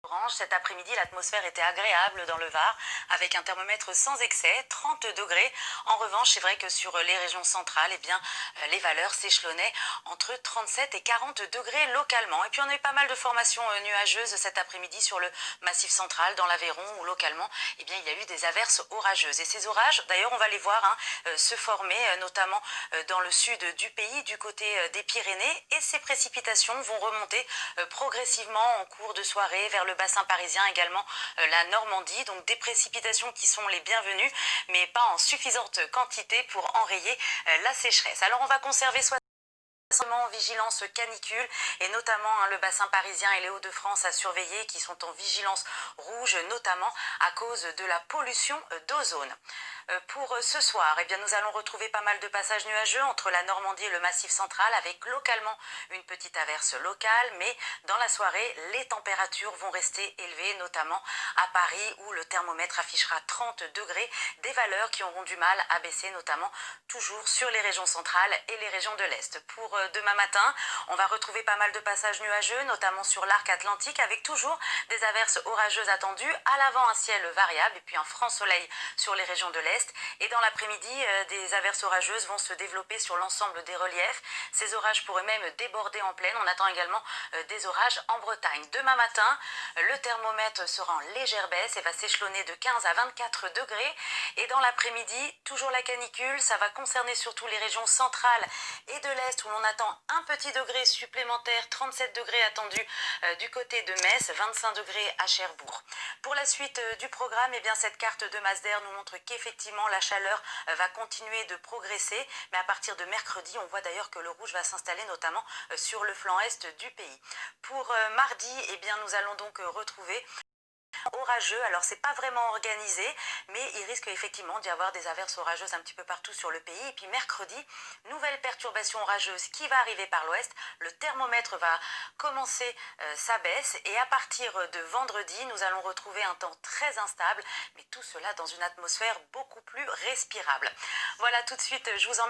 Orange, cet après-midi, l'atmosphère était agréable dans le Var, avec un thermomètre sans excès, 30 degrés. En revanche, c'est vrai que sur les régions centrales, eh bien, les valeurs s'échelonnaient entre 37 et 40 degrés localement. Et puis on a eu pas mal de formations nuageuses cet après-midi sur le massif central, dans l'Aveyron, où localement, eh bien, il y a eu des averses orageuses. Et ces orages, d'ailleurs, on va les voir se former, notamment dans le sud du pays, du côté des Pyrénées. Et ces précipitations vont remonter progressivement en cours de soirée vers le bassin parisien, également la Normandie. Donc des précipitations qui sont les bienvenues, mais pas en suffisante quantité pour enrayer la sécheresse. Alors on va conserver vigilance canicule et notamment le bassin parisien et les Hauts-de-France à surveiller qui sont en vigilance rouge, notamment à cause de la pollution d'ozone. Pour ce soir, eh bien, nous allons retrouver pas mal de passages nuageux entre la Normandie et le Massif central avec localement une petite averse locale, mais dans la soirée, les températures vont rester élevées, notamment à Paris où le thermomètre affichera 30 degrés, des valeurs qui auront du mal à baisser, notamment toujours sur les régions centrales et les régions de l'Est. Pour demain matin, on va retrouver pas mal de passages nuageux, notamment sur l'arc atlantique, avec toujours des averses orageuses attendues. À l'avant, un ciel variable et puis un franc soleil sur les régions de l'Est. Et dans l'après-midi, des averses orageuses vont se développer sur l'ensemble des reliefs. Ces orages pourraient même déborder en plaine. On attend également des orages en Bretagne. Demain matin, le thermomètre sera en légère baisse et va s'échelonner de 15 à 24 degrés. Et dans l'après-midi, toujours la canicule, ça va concerner surtout les régions centrales et de l'Est où l'on attend un petit degré supplémentaire, 37 degrés attendus du côté de Metz, 25 degrés à Cherbourg. Pour la suite du programme, eh bien, cette carte de Masdar nous montre qu'effectivement la chaleur va continuer de progresser, mais à partir de mercredi, on voit d'ailleurs que le rouge va s'installer notamment sur le flanc est du pays. Pour mardi, eh bien, nous allons donc retrouver orageux. Alors c'est pas vraiment organisé, mais il risque effectivement d'y avoir des averses orageuses un petit peu partout sur le pays. Et puis mercredi, nouvelle perturbation orageuse qui va arriver par l'ouest. Le thermomètre va commencer sa baisse et à partir de vendredi, nous allons retrouver un temps très instable, mais tout cela dans une atmosphère beaucoup plus respirable. Voilà, tout de suite, je vous emmène